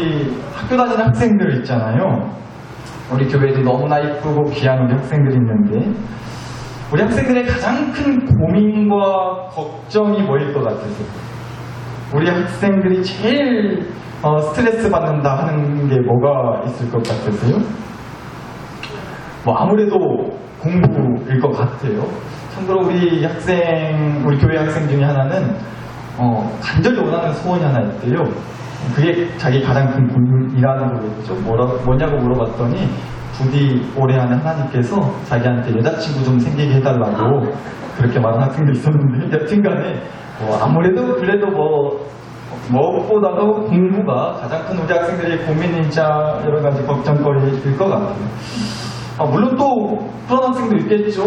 우리 학교 다니는 학생들 있잖아요. 우리 교회에도 너무나 이쁘고 귀한 우리 학생들이 있는데 우리 학생들의 가장 큰 고민과 걱정이 뭐일 것 같으세요? 우리 학생들이 제일 스트레스 받는다 하는 게 뭐가 있을 것 같으세요? 뭐 아무래도 공부일 것 같아요. 참고로 우리 교회 학생 중에 하나는 간절히 원하는 소원이 하나 있대요. 그게 자기 가장 큰 고민이라는 거겠죠. 뭐냐고 물어봤더니 부디 올해 안에 하나님께서 자기한테 여자친구 좀 생기게 해달라고 그렇게 말하는 학생도 있었는데 여튼간에 아무래도 그래도 무엇보다도 공부가 가장 큰 우리 학생들의 고민이자 여러 가지 걱정거리일 것 같아요. 물론 또 그런 학생도 있겠죠.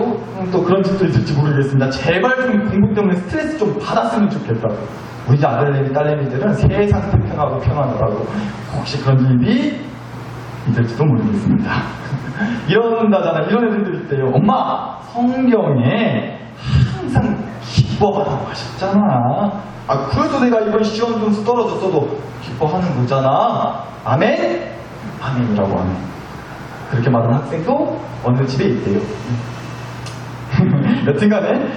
또 그런 집도 있을지 모르겠습니다. 제발 좀 공부 때문에 스트레스 좀 받았으면 좋겠다고. 우리 아들내미 딸내미들은 세상 태평하고 평안하라고. 혹시 그런 일이 있을지도 모르겠습니다. 이런 애들도 있대요. 엄마, 성경에 항상 기뻐하라고 하셨잖아. 그래도 내가 이번 시험 점수 떨어졌어도 기뻐하는 거잖아. 아멘? 아멘이라고 하네. 그렇게 말하는 학생도 어느 집에 있대요. 여튼간에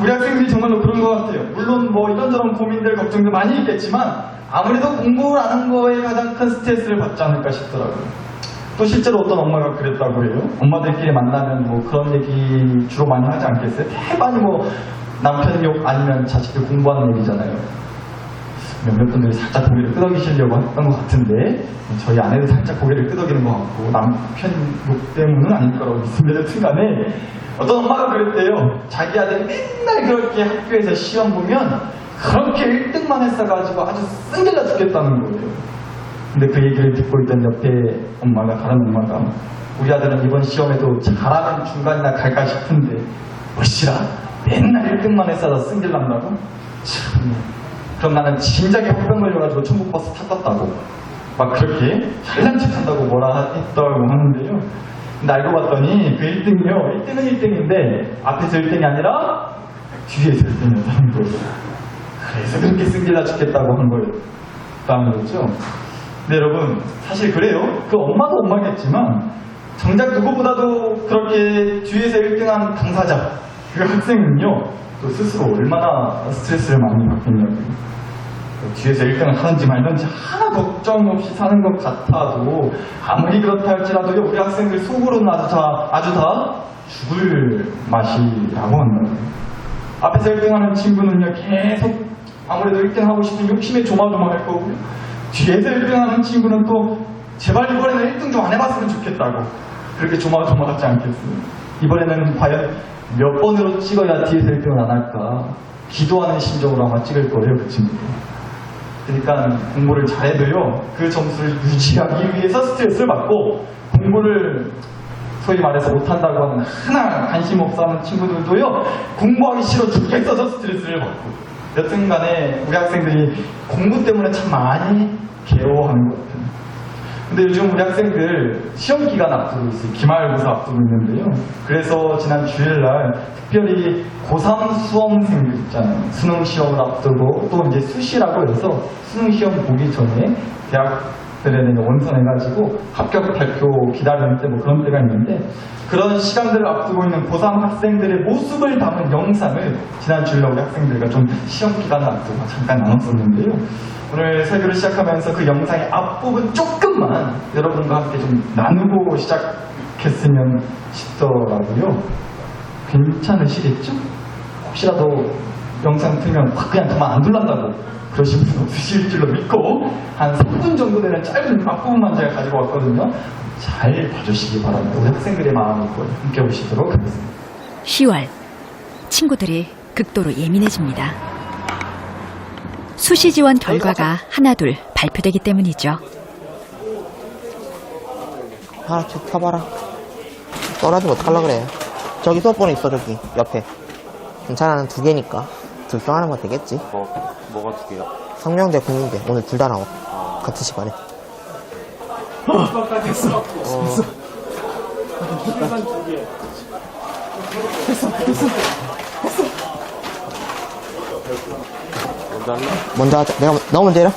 우리 학생들이 정말로 그런 것 같아요. 물론 이런저런 고민들, 걱정도 많이 있겠지만 아무래도 공부를 하는 거에 가장 큰 스트레스를 받지 않을까 싶더라고요. 또 실제로 어떤 엄마가 그랬다고 해요. 엄마들끼리 만나면 그런 얘기 주로 많이 하지 않겠어요? 대만이 남편 욕 아니면 자식들 공부하는 얘기잖아요. 몇몇 분들이 살짝 고개를 끄덕이시려고 했던 것 같은데 저희 아내도 살짝 고개를 끄덕이는 것 같고 남편 욕 때문은 아닐 거라고 믿습니다. 여튼간에 어떤 엄마가 그랬대요. 자기 아들이 맨날 그렇게 학교에서 시험 보면 그렇게 1등만 했어가지고 아주 승질나 죽겠다는 거예요. 근데 그 얘기를 듣고 있던 옆에 다른 엄마가 우리 아들은 이번 시험에도 잘하면 중간이나 갈까 싶은데 뭐시라 맨날 1등만 했어서 승질난다고? 참, 그럼 나는 진작에 혹병 걸려가지고 천국버스 탔었다고 그렇게 잘난 척한다고 뭐라 했다고 하는데요. 근데 알고 봤더니 그 1등이요, 1등은 1등인데 앞에서 1등이 아니라 뒤에서 1등이었다는 거예요. 그래서 그렇게 승질나 죽겠다고 한 거였다는 거죠. 근데 여러분, 사실 그래요. 그 엄마도 엄마겠지만 정작 누구보다도 그렇게 뒤에서 1등한 당사자, 그 학생은요, 또 스스로 얼마나 스트레스를 많이 받겠냐고요. 뒤에서 1등을 하는지 말든지 하나 걱정 없이 사는 것 같아도 아무리 그렇다 할지라도 우리 학생들 속으로는 아주 다 죽을 맛이라고 한다고요. 앞에서 1등하는 친구는요, 계속 아무래도 1등하고 싶은 욕심에 조마조마할 거고요. 뒤에서 1등하는 친구는 또 제발 이번에는 1등 좀 안 해봤으면 좋겠다고 그렇게 조마조마하지 않겠어요? 이번에는 과연 몇 번으로 찍어야 뒤에서 1등을 안 할까 기도하는 심정으로 아마 찍을 거예요, 그 친구도. 그러니까 공부를 잘해도요, 그 점수를 유지하기 위해서 스트레스를 받고 공부를 소위 말해서 못한다고 하는 하나 관심 없어 하는 친구들도요, 공부하기 싫어 죽겠어서 스트레스를 받고. 여튼간에 우리 학생들이 공부 때문에 참 많이 괴로워하는 것 같아요. 근데 요즘 우리 학생들 시험 기간 앞두고 있어요. 기말고사 앞두고 있는데요. 그래서 지난 주일날 특별히 고3 수험생들 있잖아요. 수능 시험을 앞두고 또 이제 수시라고 해서 수능 시험 보기 전에 대학들에 원선해가지고 합격 발표 기다리는 때 그런 때가 있는데 그런 시간들을 앞두고 있는 고3 학생들의 모습을 담은 영상을 지난 주일날 우리 학생들과 좀 시험 기간을 앞두고 잠깐 나눴었는데요. 오늘 설교를 시작하면서 그 영상의 앞부분 조금만 여러분과 함께 좀 나누고 시작했으면 싶더라고요. 괜찮으시겠죠? 혹시라도 영상 틀면 그냥 가만 안 둘란다고 그러신 분 없으실 줄로 믿고 한 3분 정도 되는 짧은 앞부분만 제가 가지고 왔거든요. 잘 봐주시기 바랍니다. 우리 학생들의 마음을 함께 보시도록 하겠습니다. 10월 친구들이 극도로 예민해집니다. 수시 지원 결과가 하나둘 발표되기 때문이죠. 하나 쭉 펴봐라. 떨어지면 어떡하려고 그래. 저기 수업번호 있어, 저기 옆에. 괜찮아, 2개니까 둘 중 하나만 되겠지. 뭐가 2개야? 성명대, 국민대 오늘 둘 다 나와. 같은 시간에. 됐어. 먼저 하자. 너 먼저 해라.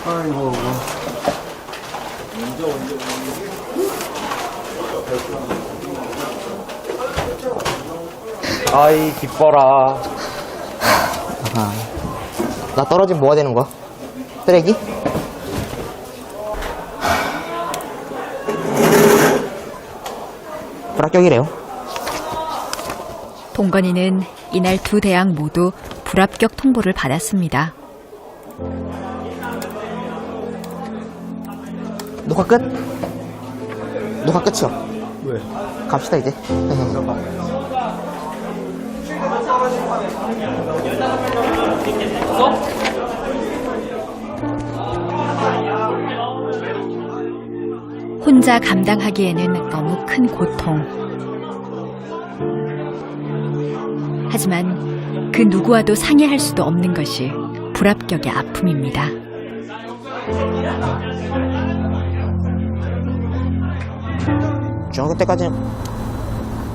아이고. 아이, 기뻐라. 아하. 나 떨어지면 뭐가 되는 거야? 쓰레기? 불합격이래요. 동건이는 이날 두 대학 모두 불합격 통보를 받았습니다. 녹화 끝? 녹화 끝이요. 왜? 갑시다 이제. 혼자 감당하기에는 너무 큰 고통. 하지만 그 누구와도 상의할 수도 없는 것이 불합격의 아픔입니다. 중학교 때까지는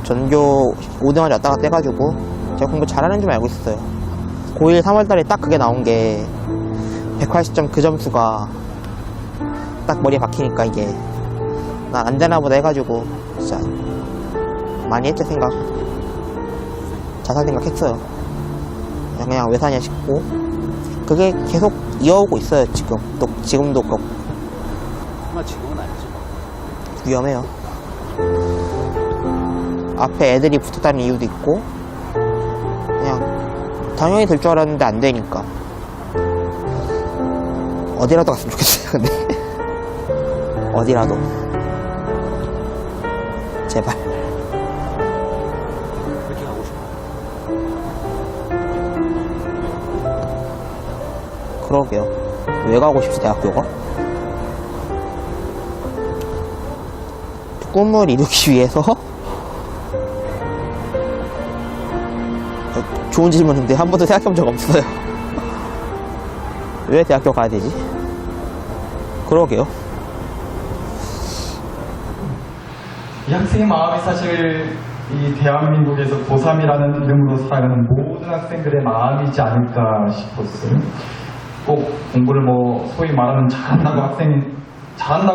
전교 5등까지 왔다 갔다 해가지고 제가 공부 잘하는 줄 알고 있었어요. 고1 3월달에 딱 그게 나온 게 180점 그 점수가 딱 머리에 박히니까 이게 난 안 되나 보다 해가지고 진짜 많이 했죠 생각. 자살 생각했어요. 그냥 왜 사냐 싶고 그게 계속 이어오고 있어요 지금. 또 지금도 그렇고. 지금은 아니지. 위험해요. 앞에 애들이 붙었다는 이유도 있고 그냥 당연히 될 줄 알았는데 안 되니까 어디라도 갔으면 좋겠어요. 근데 어디라도 제발. 그렇게 가고 싶어. 그러게요. 왜 가고 싶지 대학교가? 꿈을 이루기 위해서? 좋은 질문인데 한 번도 생각해본 적 없어요. 왜 대학교 가야 되지? 그러게요. 이 학생의 마음이 사실 이 대한민국에서 고3이라는 이름으로 살아가는 모든 학생들의 마음이지 않을까 싶었어요. 꼭 공부를 뭐 소위 말하는 잘한다고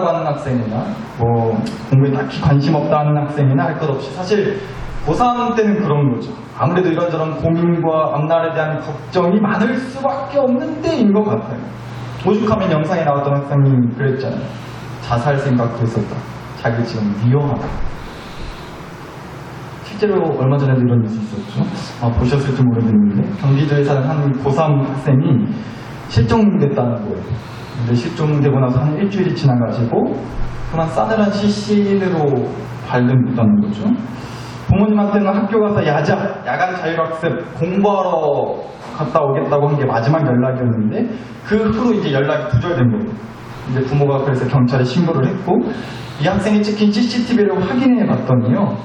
하는 학생이나 뭐 공부에 딱히 관심 없다 하는 학생이나 할 것 없이 사실 고3 때는 그런 거죠. 아무래도 이런저런 고민과 앞날에 대한 걱정이 많을 수밖에 없는 때인 것 같아요. 오죽하면 영상에 나왔던 학생님 그랬잖아요. 자살 생각도 했었다. 자기 지금 위험하다. 실제로 얼마 전에도 이런 뉴스 있었죠. 보셨을지 모르겠는데 경기도에 사는 한 고3 학생이 실종됐다는 거예요. 근데 실종되고 나서 한 일주일이 지나가지고 그만 싸늘한 시신으로 발견됐다는 거죠. 부모님한테는 학교 가서 야간 자율학습 공부하러 갔다 오겠다고 한 게 마지막 연락이었는데 그 후로 이제 연락이 두절된 거예요. 이제 부모가 그래서 경찰에 신고를 했고 이 학생이 찍힌 CCTV를 확인해 봤더니요.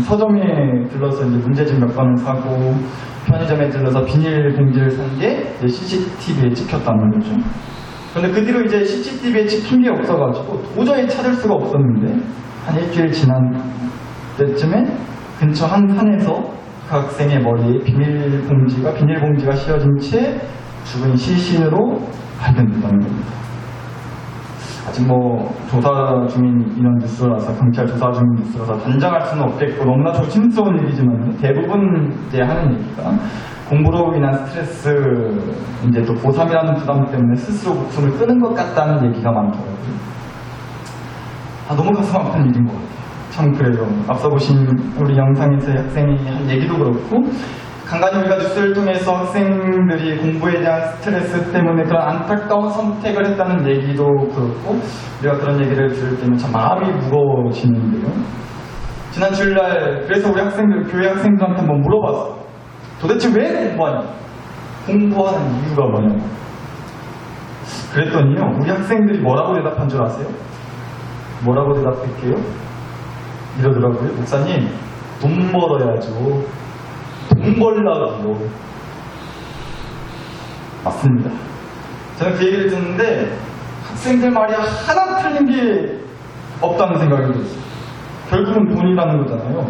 서점에 들러서 이제 문제집 몇 번을 사고 편의점에 들러서 비닐봉지를 산 게 CCTV에 찍혔다는 거죠. 그런데 그 뒤로 이제 CCTV에 찍힌 게 없어가지고 도저히 찾을 수가 없었는데 한 일주일 지난 때쯤에 근처 한 산에서 그 학생의 머리에 비닐봉지가 씌워진 채 죽은 시신으로 발견됐다는 겁니다. 아직 뭐 조사 중인 이런 뉴스라서 경찰 조사 중인 뉴스라서 단정할 수는 없겠고 너무나 조심스러운 얘기지만 대부분 이제 하는 얘기가 공부로 인한 스트레스 이제 또 고3이라는 부담 때문에 스스로 목숨을 끊은 것 같다는 얘기가 많더라고요. 너무 가슴 아픈 일인 것 같아요. 참 그래요. 앞서 보신 우리 영상에서의 학생이 한 얘기도 그렇고 간간히 우리가 뉴스를 통해서 학생들이 공부에 대한 스트레스 때문에 그런 안타까운 선택을 했다는 얘기도 그렇고 우리가 그런 얘기를 들을 때는 참 마음이 무거워지는데요. 지난 주일날 그래서 우리 교회 학생들한테 한번 물어봤어요. 도대체 왜 공부하냐? 공부하는 이유가 뭐냐고. 그랬더니요. 우리 학생들이 뭐라고 대답한 줄 아세요? 뭐라고 대답할게요? 이러더라고요. 목사님, 돈 벌어야죠. 돈 벌라고요. 맞습니다. 저는 그 얘기를 듣는데 학생들 말이 하나 틀린 게 없다는 생각이 들었어요. 결국은 돈이라는 거잖아요.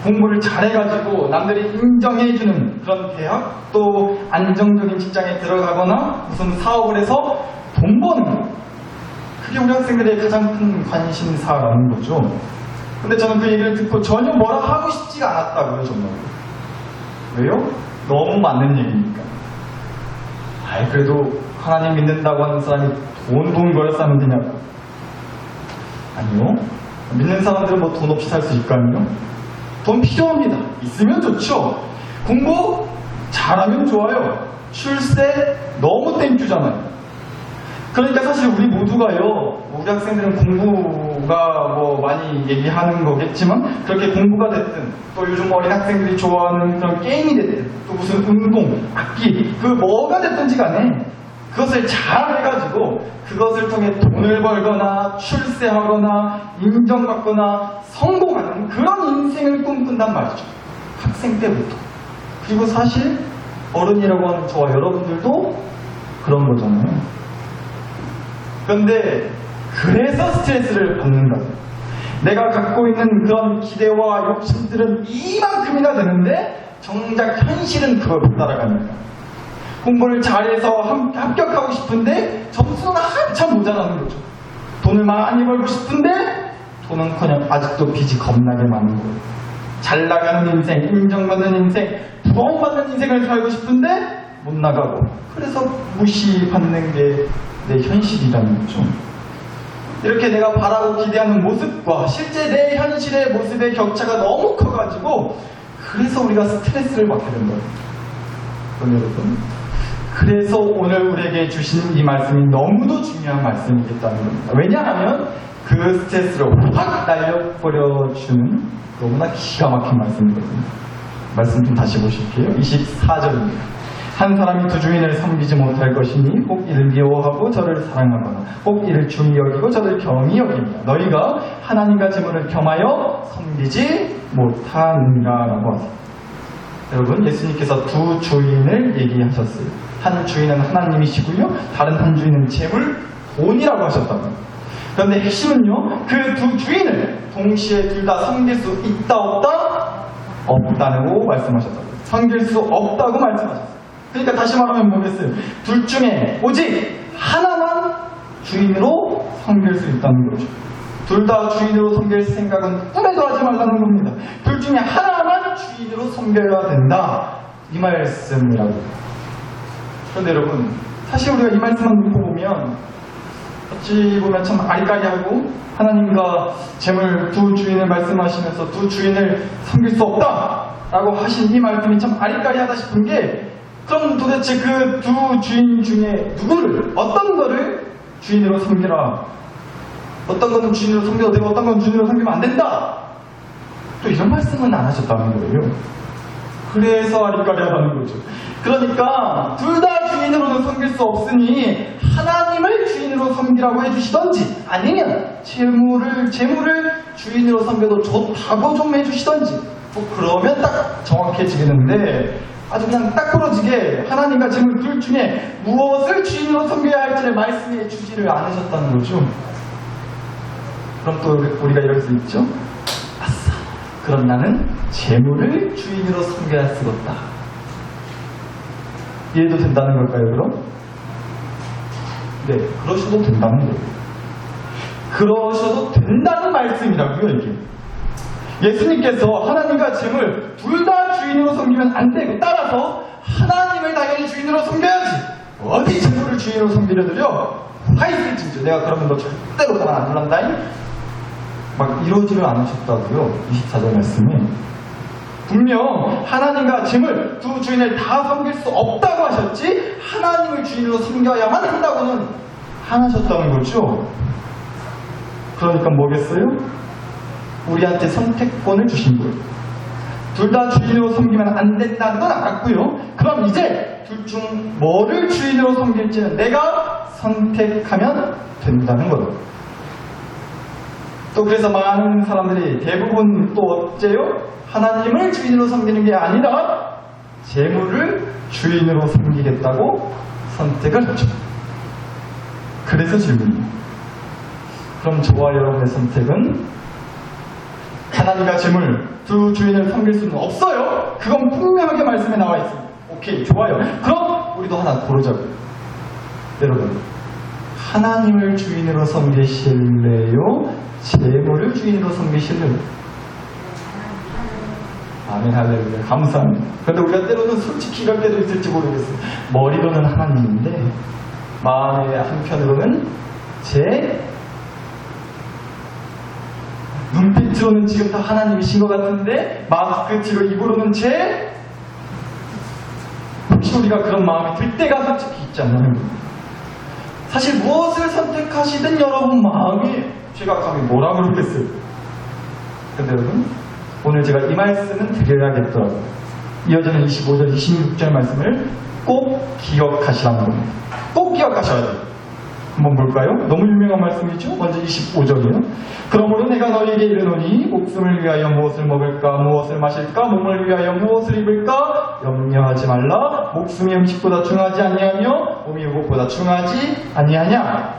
공부를 잘해가지고 남들이 인정해주는 그런 대학 또 안정적인 직장에 들어가거나 무슨 사업을 해서 돈 버는 거. 그게 우리 학생들의 가장 큰 관심사라는 거죠. 근데 저는 그 얘기를 듣고 전혀 뭐라 하고 싶지가 않았다고요, 정말. 왜요? 너무 맞는 얘기니까. 아이, 그래도 하나님 믿는다고 하는 사람이 돈 벌어 싸면 되냐고. 아니요. 믿는 사람들은 뭐 돈 없이 살 수 있을까요? 돈 필요합니다. 있으면 좋죠. 공부 잘하면 좋아요. 출세 너무 땡큐잖아요. 그러니까 사실 우리 모두가요, 우리 학생들은 공부가 뭐 많이 얘기하는 거겠지만, 그렇게 공부가 됐든, 또 요즘 어린 학생들이 좋아하는 그런 게임이 됐든, 또 무슨 운동, 악기, 그 뭐가 됐든지 간에, 그것을 잘 해가지고, 그것을 통해 돈을 벌거나, 출세하거나, 인정받거나, 성공하는 그런 인생을 꿈꾼단 말이죠. 학생 때부터. 그리고 사실, 어른이라고 하는 저와 여러분들도 그런 거잖아요. 그런데 그래서 스트레스를 받는다. 내가 갖고 있는 그런 기대와 욕심들은 이만큼이나 되는데 정작 현실은 그걸 못 따라가니까. 공부를 잘해서 합격하고 싶은데 점수는 한참 모자라는 거죠. 돈을 많이 벌고 싶은데 돈은커녕 아직도 빚이 겁나게 많은 거예요. 잘 나가는 인생, 인정받는 인생, 부러움받는 인생을 살고 싶은데 못 나가고, 그래서 무시받는 게 내 현실이라는 거죠. 이렇게 내가 바라고 기대하는 모습과 실제 내 현실의 모습의 격차가 너무 커가지고, 그래서 우리가 스트레스를 받게 된 거예요. 그럼 여러분, 그래서 오늘 우리에게 주신 이 말씀이 너무도 중요한 말씀이겠다는 겁니다. 왜냐하면 그 스트레스를 확 날려버려주는 너무나 기가 막힌 말씀이거든요. 말씀 좀 다시 보실게요. 24절입니다. 한 사람이 두 주인을 섬기지 못할 것이니 혹 이를 미워하고 저를 사랑하거나 혹 이를 중히 여기고 저를 경히 여깁니다. 너희가 하나님과 재물을 겸하여 섬기지 못하는가라고 하세요. 여러분, 예수님께서 두 주인을 얘기하셨어요. 한 주인은 하나님이시고요, 다른 한 주인은 재물, 돈이라고 하셨다고요. 그런데 핵심은요, 그 두 주인을 동시에 둘 다 섬길 수 있다 없다? 없다고 말씀하셨다고요. 섬길 수 없다고 말씀하셨어요. 그러니까 다시 말하면 뭐겠어요? 둘 중에 오직 하나만 주인으로 섬길 수 있다는 거죠. 둘 다 주인으로 섬길 생각은 꿈에도 하지 말라는 겁니다. 둘 중에 하나만 주인으로 섬겨야 된다, 이 말씀이라고. 그런데 여러분, 사실 우리가 이 말씀만 놓고 보면 어찌 보면 참 아리까리하고, 하나님과 재물 두 주인을 말씀하시면서 두 주인을 섬길 수 없다 라고 하신 이 말씀이 참 아리까리하다 싶은 게, 그럼 도대체 그 두 주인 중에 누구를, 어떤 거를 주인으로 섬기라, 어떤 거는 주인으로 섬겨도 되고 어떤 건 주인으로 섬기면 안 된다, 또 이런 말씀은 안 하셨다는 거예요. 그래서 아리까리하다는 거죠. 그러니까 둘 다 주인으로는 섬길 수 없으니 하나님을 주인으로 섬기라고 해주시던지, 아니면 재물을 주인으로 섬겨도 좋다고 좀 해주시던지, 뭐 그러면 딱 정확해지겠는데, 아주 그냥 딱 부러지게 하나님과 재물 둘 중에 무엇을 주인으로 섬겨야 할지를 말씀해 주지를 않으셨다는 거죠. 그럼 또 우리가 이럴 수 있죠? 아싸, 그럼 나는 재물을 주인으로 섬겨야 쓰겠다. 이해도 된다는 걸까요, 그럼? 네, 그러셔도 된다는 거예요. 그러셔도 된다는 말씀이라고요, 이게. 예수님께서 하나님과 재물 둘 다 주인으로 섬기면 안 되고, 따라서 하나님을 당연히 주인으로 섬겨야지, 어디 재물을 주인으로 섬기려들요? 화이트진주, 내가 그러면 너 절대로 가만 안 둘란다잉? 막 이러지를 않으셨다고요. 24절 말씀에 분명 하나님과 재물 두 주인을 다 섬길 수 없다고 하셨지, 하나님을 주인으로 섬겨야만 한다고는 안 하셨다는 거죠. 그러니까 뭐겠어요? 우리한테 선택권을 주신 거예요. 둘 다 주인으로 섬기면 안 된다는 건 알았고요. 그럼 이제 둘 중 뭐를 주인으로 섬길지는 내가 선택하면 된다는 거예요. 또 그래서 많은 사람들이 대부분 또 어째요? 하나님을 주인으로 섬기는 게 아니라 재물을 주인으로 섬기겠다고 선택을 하죠. 그래서 질문이에요. 그럼 저와 여러분의 선택은 하나님과 재물 두 주인을 섬길 수는 없어요. 그건 분명하게 말씀에 나와 있습니다. 오케이, 좋아요. 그럼 우리도 하나 고르자고요. 여러분, 하나님을 주인으로 섬기실래요? 재물을 주인으로 섬기실래요? 아멘, 할렐루야. 감사합니다. 그런데 우리가 때로는 솔직히 이럴 때도 있을지 모르겠어요. 머리로는 하나님인데 마음의 한편으로는 제 눈빛으로는 지금 다 하나님이신 것 같은데 마음끝으로 입으로는 제 혹시 우리가 그런 마음이 들 때가 솔직히 있지 않나요? 사실 무엇을 선택하시든 여러분 마음이 제가 감히 뭐라 그러겠어요. 근데 여러분 오늘 제가 이 말씀은 드려야겠더라고요. 이어지는 25절, 26절 말씀을 꼭 기억하시라는 겁니다. 꼭 기억하셔야 돼요. 한번 볼까요? 너무 유명한 말씀이죠? 먼저 25절이요. 그러므로 내가 너희에게 이르노니 목숨을 위하여 무엇을 먹을까 무엇을 마실까 몸을 위하여 무엇을 입을까 염려하지 말라. 목숨이 음식보다 중하지 아니하며 몸이 의복보다 중하지 아니하냐.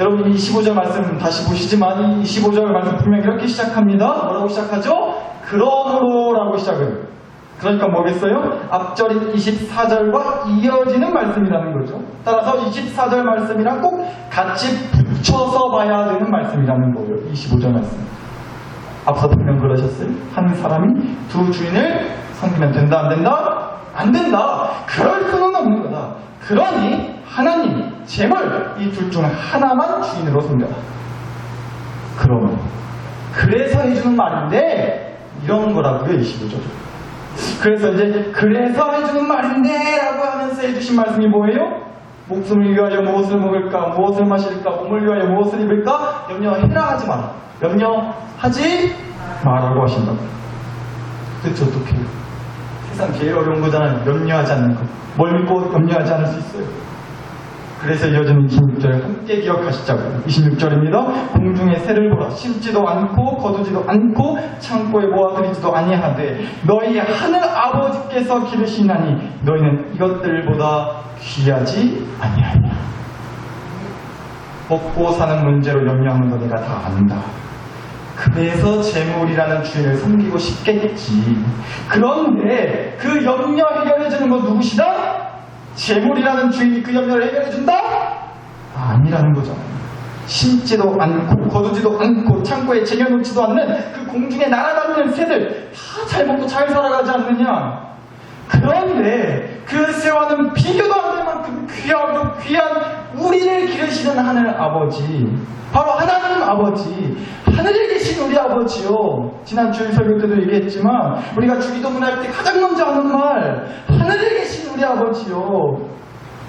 여러분 25절 말씀 다시 보시지만 이 25절 말씀 분명히 이렇게 시작합니다. 뭐라고 시작하죠? 그러므로라고 시작을. 그러니까 뭐겠어요? 앞절인 24절과 이어지는 말씀이라는 거죠. 따라서 24절 말씀이랑 꼭 같이 붙여서 봐야 되는 말씀이라는 거예요. 25절 말씀. 앞서 분명 그러셨어요. 한 사람이 두 주인을 섬기면 된다 안 된다? 안 된다. 그럴 수는 없는 거다. 그러니 하나님, 재물 이 둘 중 하나만 주인으로 섬겨라. 그러면 그래서 해주는 말인데 이런 거라고요. 25절. 그래서 이제 그래서 해주는 말인데 라고 하면서 해주신 말씀이 뭐예요? 목숨을 위하여 무엇을 먹을까 무엇을 마실까 몸을 위하여 무엇을 입을까 염려해라 하지 마라. 염려하지 마라고 하신다고. 도대체 어떻게 해요? 세상 제일 어려운 거잖아요. 염려하지 않는 거. 뭘 믿고 염려하지 않을 수 있어요? 그래서 이어지는 26절 함께 기억하시자고요. 26절입니다. 공중의 새를 보라. 심지도 않고 거두지도 않고 창고에 모아들이지도 아니하되 너희 하늘 아버지께서 기르시나니 너희는 이것들보다 귀하지 아니하냐. 먹고 사는 문제로 염려하는 거 내가 다 안다. 그래서 재물이라는 주인을 섬기고 싶겠지. 그런데 그 염려 해결해주는 건 누구시다? 재물이라는 주인이 그 염려를 해결해준다? 아니라는 거잖아요. 심지도 않고 거두지도 않고 창고에 쟁여놓지도 않는 그 공중에 날아다니는 새들 다 잘 먹고 잘 살아가지 않느냐. 그런데 그 새와는 비교도 안 될 만큼 귀하고 귀한 우리를 기르시는 하늘 아버지, 바로 하나님 아버지, 하늘에 계신 우리 아버지요. 지난 주일 설교 때도 얘기했지만 우리가 주기도문 할 때 가장 먼저 하는 말, 하늘에 계신 우리 아버지요.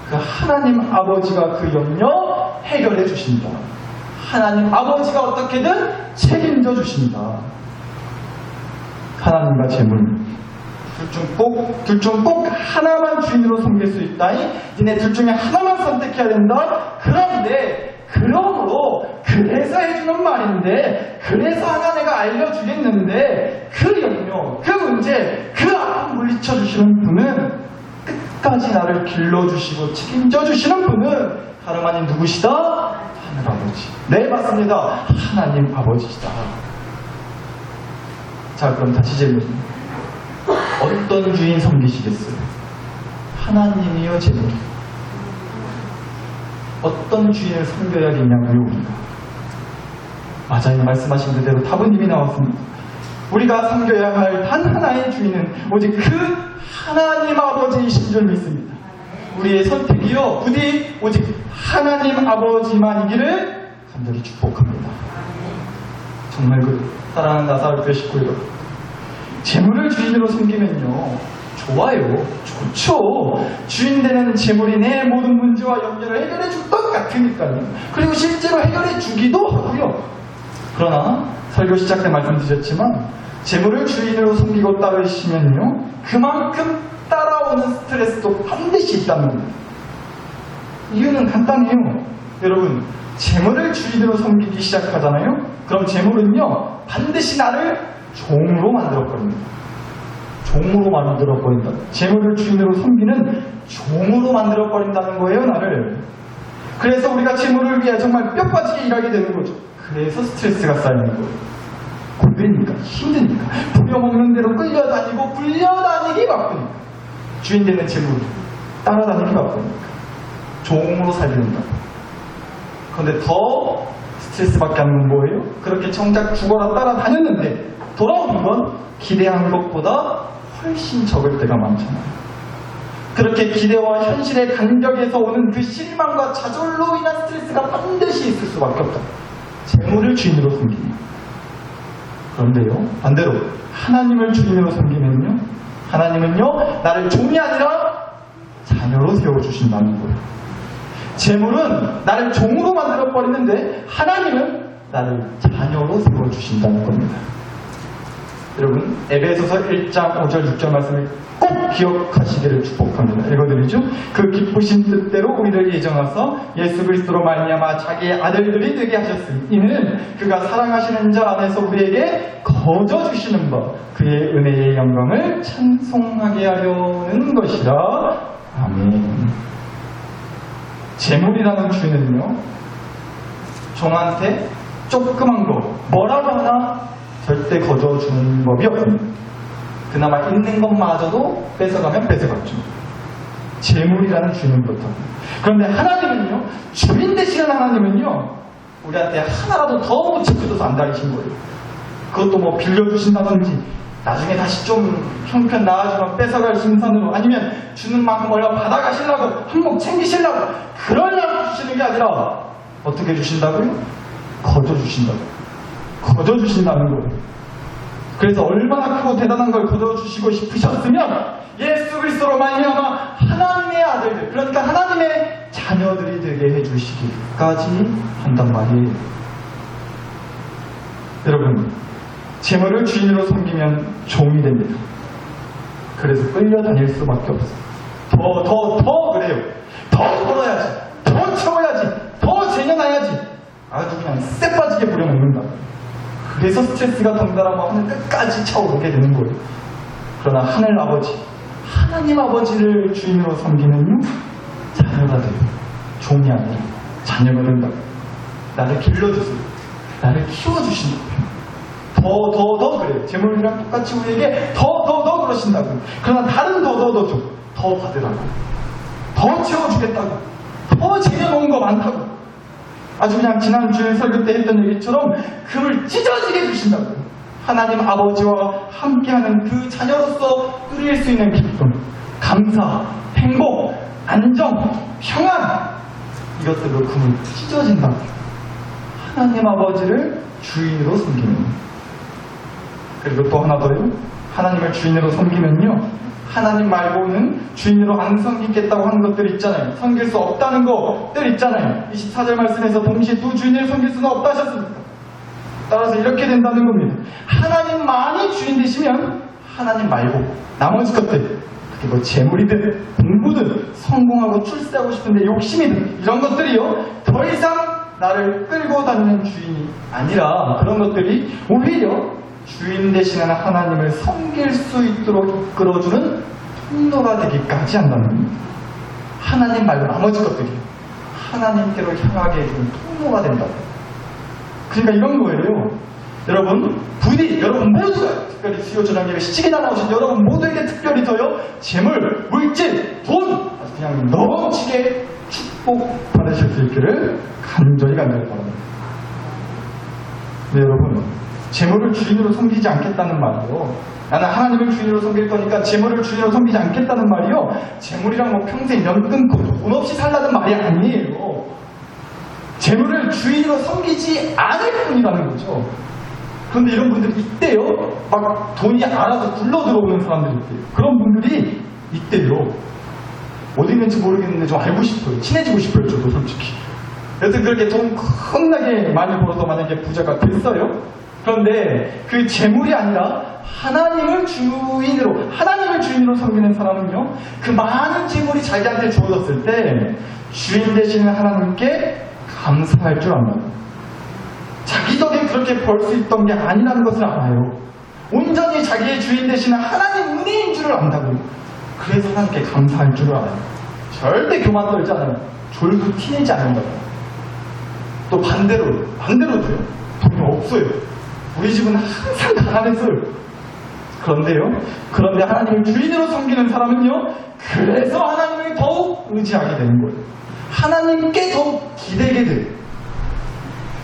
그 하나님 아버지가 그 염려 해결해 주신다. 하나님 아버지가 어떻게든 책임져 주신다. 하나님과 재물 둘 중 꼭 하나만 주인으로 섬길 수 있다니 니네 둘 중에 하나만 선택해야 된다. 그런데 그러므로 그래서 해주는 말인데 그래서 하나 내가 알려주겠는데 그 염려, 그 문제, 그 아픔 물리쳐 주시는 분은 끝까지 나를 길러주시고 책임져 주시는 분은 다름 아닌 누구시다? 하늘 아버지. 네, 맞습니다. 하나님 아버지시다. 자, 그럼 다시 질문입니다. 어떤 주인 섬기시겠어요? 하나님이요, 재물? 어떤 주인을 섬겨야겠냐고요, 우리가? 맞아요, 말씀하신 그대로 답은 이미 나왔습니다. 우리가 섬겨야 할 단 하나의 주인은 오직 그 하나님 아버지이신 줄 믿습니다. 우리의 선택이요, 부디 오직 하나님 아버지만이기를 간절히 축복합니다. 정말 그 사랑하는 나사로교회 식구 여러분, 재물을 주인으로 섬기면요 좋아요, 좋죠. 주인 되는 재물이 내 모든 문제와 염려를 해결해 줄 것 같으니까요. 그리고 실제로 해결해 주기도 하고요. 그러나 설교 시작 때 말씀드렸지만 재물을 주인으로 섬기고 따르시면요 그만큼 따라오는 스트레스도 반드시 있다는 겁니다. 이유는 간단해요. 여러분, 재물을 주인으로 섬기기 시작하잖아요. 그럼 재물은요 반드시 나를 종으로 만들어버립니다. 종으로 만들어버린다. 재물을 주인으로 섬기는 종으로 만들어버린다는 거예요, 나를. 그래서 우리가 재물을 위해 정말 뼈 빠지게 일하게 되는 거죠. 그래서 스트레스가 쌓이는 거예요. 고되니까, 힘드니까, 부려먹는 대로 끌려다니고 굴려다니기 바쁘니까. 주인 되는 재물 따라다니기 바쁘니까. 종으로 살리는다. 그런데 더 스트레스 받게 하는 건 뭐예요? 그렇게 정작 죽어라 따라다녔는데 돌아오는 건 기대한 것보다 훨씬 적을 때가 많잖아요. 그렇게 기대와 현실의 간격에서 오는 그 실망과 좌절로 인한 스트레스가 반드시 있을 수밖에 없다. 재물을 주인으로 섬기면. 그런데요, 반대로 하나님을 주인으로 섬기면요, 하나님은요, 나를 종이 아니라 자녀로 세워주신다는 거예요. 재물은 나를 종으로 만들어버리는데 하나님은 나를 자녀로 세워주신다는 겁니다. 여러분, 에베소서 1장 5절 6절 말씀을 꼭 기억하시기를 축복합니다. 읽어드리죠. 그 기쁘신 뜻대로 우리를 예정하사 예수 그리스도로 말미암아 자기의 아들들이 되게 하셨으니 이는 그가 사랑하시는 자 안에서 우리에게 거저 주시는 바 그의 은혜의 영광을 찬송하게 하려는 것이라. 아멘. 재물이라는 주인은요, 종한테 조그만 거 뭐라고 하나 절대 거저 주는 법이 없습니다. 그나마 있는 것마저도 뺏어가면 뺏어갔죠. 재물이라는 주인은 그렇다. 그런데 하나님은요, 주인 되시는 하나님은요, 우리한테 하나라도 더 지켜줘서 안 다니신 거예요. 그것도 뭐 빌려주신다든지 나중에 다시 좀 형편 나아지면 뺏어갈 심산으로, 아니면 주는 만큼 얼마 받아가시려고 한몫 챙기시려고 그러려고 주시는 게 아니라 어떻게 주신다고요? 거저 주신다고. 거저 주신다는 거예요. 그래서 얼마나 크고 대단한 걸 거둬주시고 싶으셨으면 예수 그리스도로 말미암아 하나님의 아들들, 그러니까 하나님의 자녀들이 되게 해주시기까지 한단 말이에요. 여러분, 재물을 주인으로 섬기면 종이 됩니다. 그래서 끌려다닐 수밖에 없어요. 더 그래요. 더 벌어야지, 더 채워야지, 더 쟁여놔야지, 아주 그냥 쎄 빠지게 부려먹는다. 그래서 스트레스가 덩달아서 하늘 끝까지 차오르게 되는 거예요. 그러나 하늘 아버지, 하나님 아버지를 주인으로 섬기면요, 자녀가 돼요. 종이 아니라 자녀가 된다. 나를 길러주세요. 나를 키워주신다고요. 더 그래요. 재물이랑 똑같이 우리에게 더 그러신다고요. 그러나 다른 더 받으라고, 더 채워주겠다고, 더 쟁여놓은 거 많다고. 아주 그냥 지난주에 설교 때 했던 얘기처럼 금을 찢어지게 주신다고요. 하나님 아버지와 함께하는 그 자녀로서 누릴 수 있는 기쁨, 감사, 행복, 안정, 평안, 이것들로 금을 찢어진다고요. 하나님 아버지를 주인으로 섬기는. 그리고 또 하나 더요. 하나님을 주인으로 섬기면요, 하나님 말고는 주인으로 안 섬기겠다고 하는 것들 있잖아요. 섬길 수 없다는 것들 있잖아요. 24절 말씀에서 동시에 두 주인을 섬길 수는 없다 하셨습니까? 따라서 이렇게 된다는 겁니다. 하나님만이 주인 되시면 하나님 말고 나머지 것들, 그게 뭐 재물이든 공부든 성공하고 출세하고 싶은데 욕심이든 이런 것들이요, 더 이상 나를 끌고 다니는 주인이 아니라 그런 것들이 오히려 주인 되시는 하나님을 섬길 수 있도록 이끌어주는 통로가 되기까지 한다는 겁니다. 하나님 말고 나머지 것들이 하나님께로 향하게 해주는 통로가 된다. 그러니까 이런 거예요. 여러분, 부디 여러분 모두가, 특별히 수요 전환기에 시집이나 나오신 여러분 모두에게 특별히 더요, 재물, 물질, 돈 아주 그냥 넘치게 축복 받으실 수 있기를 간절히 바랍니다. 네, 여러분, 재물을 주인으로 섬기지 않겠다는 말이요, 나는 하나님을 주인으로 섬길 거니까 재물을 주인으로 섬기지 않겠다는 말이요, 재물이랑 뭐 평생 연 끊고 돈 없이 살라는 말이 아니에요. 재물을 주인으로 섬기지 않을 뿐이라는 거죠. 그런데 이런 분들이 있대요. 막 돈이 알아서 굴러 들어오는 사람들이 있대요. 그런 분들이 있대요. 어디 있는지 모르겠는데 좀 알고 싶어요. 친해지고 싶어요, 저도 솔직히. 여튼 그렇게 돈 겁나게 많이 벌어서 만약에 부자가 됐어요. 그런데 그 재물이 아니라 하나님을 주인으로 섬기는 사람은요, 그 많은 재물이 자기한테 주어졌을 때 주인 되시는 하나님께 감사할 줄 압니다. 자기 덕에 그렇게 벌 수 있던 게 아니라는 것을 알아요. 온전히 자기의 주인 되시는 하나님 은혜인 줄을 안다고요. 그래서 하나님께 감사할 줄을 알아요. 절대 교만 떨지 않아요. 졸고 티내지 않는다고요. 또 반대로도요. 돈이 없어요. 우리 집은 항상 가난했어요. 그런데 하나님을 주인으로 섬기는 사람은요, 그래서 하나님을 더욱 의지하게 되는 거예요. 하나님께 더욱 기대게 돼요.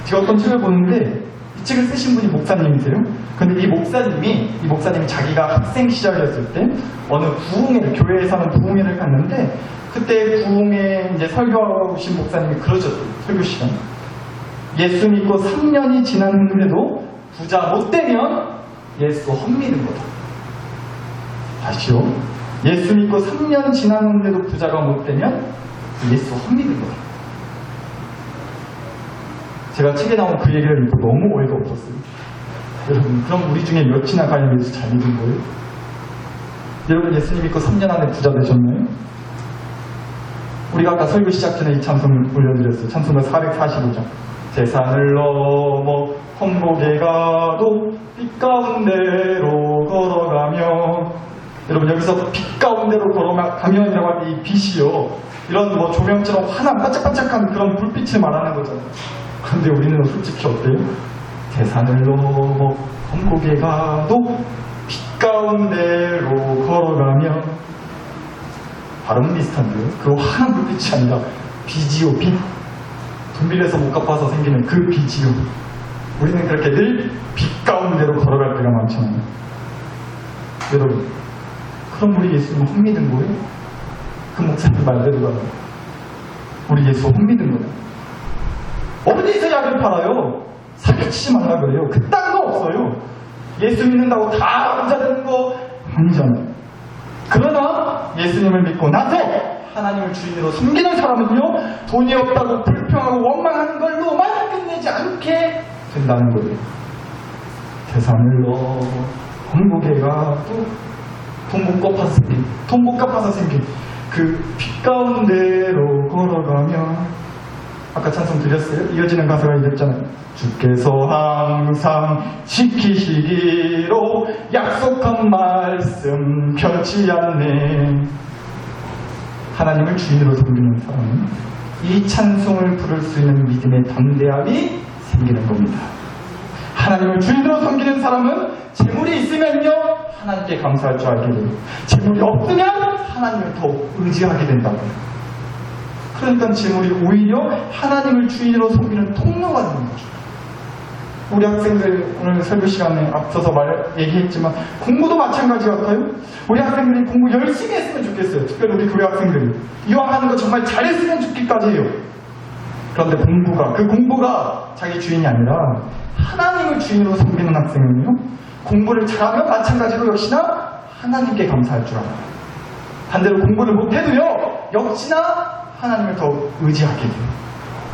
제가 어떤 책을 보는데 이 책을 쓰신 분이 목사님이세요. 근데 이 목사님이 자기가 학생 시절이었을 때 어느 부흥회를, 교회에서 하는 부흥회를 갔는데 그때 부흥회 이제 설교하신 목사님이 그러셨어요. 설교 시간. 예수 믿고 3년이 지난 후에도 부자 못 되면 예수 헛믿은 거다. 다시요. 예수 믿고 3년 지났는데도 부자가 못 되면 예수 헛믿은 거다. 제가 책에 나온 그 얘기를 읽고 너무 어이가 없었어요. 여러분, 그럼 우리 중에 몇이나 과연 예수 잘 믿은 거예요? 여러분, 예수님 믿고 3년 안에 부자 되셨나요? 우리가 아까 설교 시작 전에 이 찬송을 올려드렸어요. 찬송가 445장. 세상을 넘어 험곡에 가도 빛 가운데로 걸어가며, 여러분 여기서 빛 가운데로 걸어가면이라고 할 때 이 빛이요, 이런 뭐 조명처럼 환한 반짝반짝한 그런 불빛을 말하는 거잖아요. 그런데 우리는 솔직히 어때요? 세상을 넘어 험곡에 가도 빛 가운데로 걸어가며, 발음은 비슷한데요. 그 환한 불빛이 아니라 빛이요, 빛. 돈 빌려서 못 갚아서 생기는 그 빛이요. 우리는 그렇게 늘 빛 가운데로 걸어갈 때가 많잖아요. 여러분, 그럼 우리 예수님은 헛믿은 거예요? 그 목사님 말대로가 우리 예수 헛믿은 거예요. 어디서 약을 팔아요? 사기치지 말라 그래요. 그딴 거 없어요. 예수 믿는다고 다 부자 되는 거 아니잖아요. 그러나 예수님을 믿고 나서 하나님을 주인으로 섬기는 사람은요, 돈이 없다고 불평하고 원망하는 걸로만 끝내지 않게 된다는 거예요. 세상을 넘어 험곡에 가도 돈 못 갚아서 생긴 그 빛 가운데로 걸어가며, 아까 찬송 드렸어요? 이어지는 가사가 이랬잖아요. 주께서 항상 지키시기로 약속한 말씀 변치 않네. 하나님을 주인으로 섬기는 사람은 이 찬송을 부를 수 있는 믿음의 담대함이 생기는 겁니다. 하나님을 주인으로 섬기는 사람은 재물이 있으면요, 하나님께 감사할 줄 알게 돼요. 재물이 없으면 하나님을 더 의지하게 된다고요. 그러니까 재물이 오히려 하나님을 주인으로 섬기는 통로가 되는 거죠. 우리 학생들 오늘 설교 시간에 앞서서 얘기했지만 공부도 마찬가지 같아요. 우리 학생들이 공부 열심히 했으면 좋겠어요. 특별히 우리 교회 학생들이 이왕하는 거 정말 잘했으면 좋기까지 해요. 그런데 그 공부가 자기 주인이 아니라 하나님을 주인으로 섬기는 학생은요, 공부를 잘하면 마찬가지로 역시나 하나님께 감사할 줄 알아요. 반대로 공부를 못해도요, 역시나 하나님을 더 의지하게 돼요.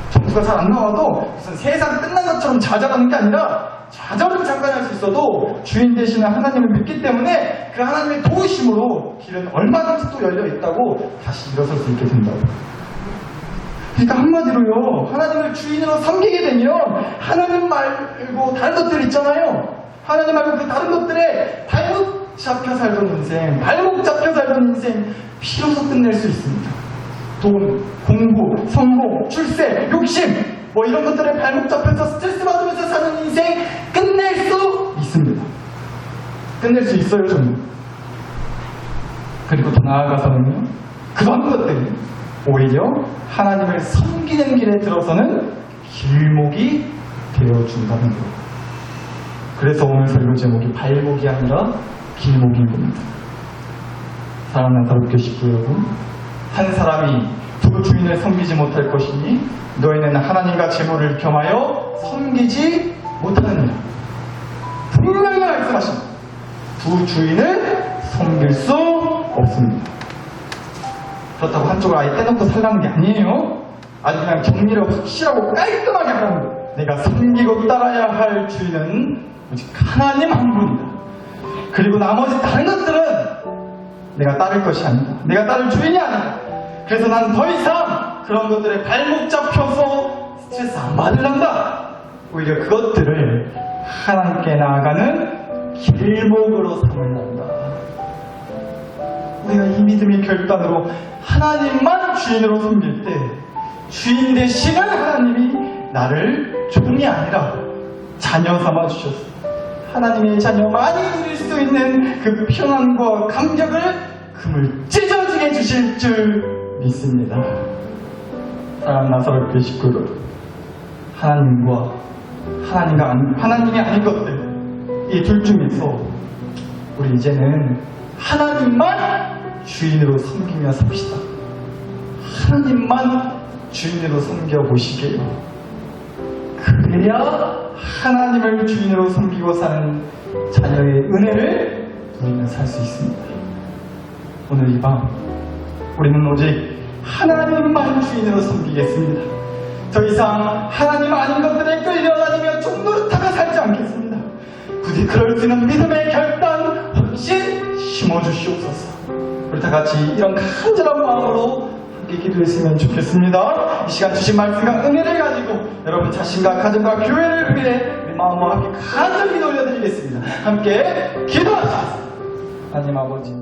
점수가 잘 안 나와도 무슨 세상 끝난 것처럼 좌절하는 게 아니라, 좌절은 잠깐 할 수 있어도 주인 되시는 하나님을 믿기 때문에 그 하나님의 도우심으로 길은 얼마든지 또 열려 있다고 다시 일어설 수 있게 된다고. 그러니까 한마디로요, 하나님을 주인으로 섬기게 되면 하나님 말고 다른 것들 있잖아요. 하나님 말고 그 다른 것들에 발목 잡혀 살던 인생, 비로소 끝낼 수 있습니다. 돈, 공부, 성공, 출세, 욕심, 뭐 이런 것들에 발목 잡혀서 스트레스 받으면서 사는 인생 끝낼 수 있습니다. 끝낼 수 있어요, 저는. 그리고 더 나아가서는요, 그런 것들이 오히려 하나님을 섬기는 길에 들어서는 길목이 되어준다는 거예요. 그래서 오늘 설교 제목이 발목이 아니라 길목인 겁니다. 사랑하는 나사롭게 식구 여러분, 한 사람이 두 주인을 섬기지 못할 것이니 너희는 하나님과 재물을 겸하여 섬기지 못하느니라. 분명히 말씀하십니다. 두 주인을 섬길 수 없습니다. 그렇다고 한쪽을 아예 떼놓고 살라는 게 아니에요. 아주 그냥 정리를 확실하고 깔끔하게 하라는 거예요. 내가 섬기고 따라야 할 주인은 오직 하나님 한 분이다. 그리고 나머지 다른 것들은 내가 따를 것이 아니다. 내가 따를 주인이 아니다. 그래서 난 더 이상 그런 것들에 발목 잡혀서 스트레스 안 받으란다. 오히려 그것들을 하나님께 나아가는 길목으로 삼을란다. 우리가 이 믿음의 결단으로 하나님만 주인으로 섬길 때 주인 되시는 하나님이 나를 종이 아니라 자녀 삼아 주셨습니다. 하나님의 자녀 많이 누릴 수 있는 그 평안과 감격을 금을 찢어지게 주실 줄 믿습니다. 사랑하는 나사롭게 식구들, 하나님과 하나님이 아닌 것들, 이 둘 중에서 우리 이제는 하나님만 주인으로 섬기며 삽시다. 하나님만 주인으로 섬겨보시게요. 그래야 하나님을 주인으로 섬기고 사는 자녀의 은혜를 우리는 살 수 있습니다. 오늘 이 밤 우리는 오직 하나님만 주인으로 섬기겠습니다. 더 이상 하나님 아닌 것들에 끌려다니며 종노릇하며 살지 않겠습니다. 부디 그럴 수 있는 믿음의 결단, 확신 심어주시옵소서. 우리 다 같이 이런 간절한 마음으로 함께 기도했으면 좋겠습니다. 이 시간 주신 말씀과 은혜를 가지고 여러분 자신과 가정과 교회를 위해 우리 마음과 함께 간절히 기도 올려드리겠습니다. 함께 기도하시겠습니다. 하나님 아버지,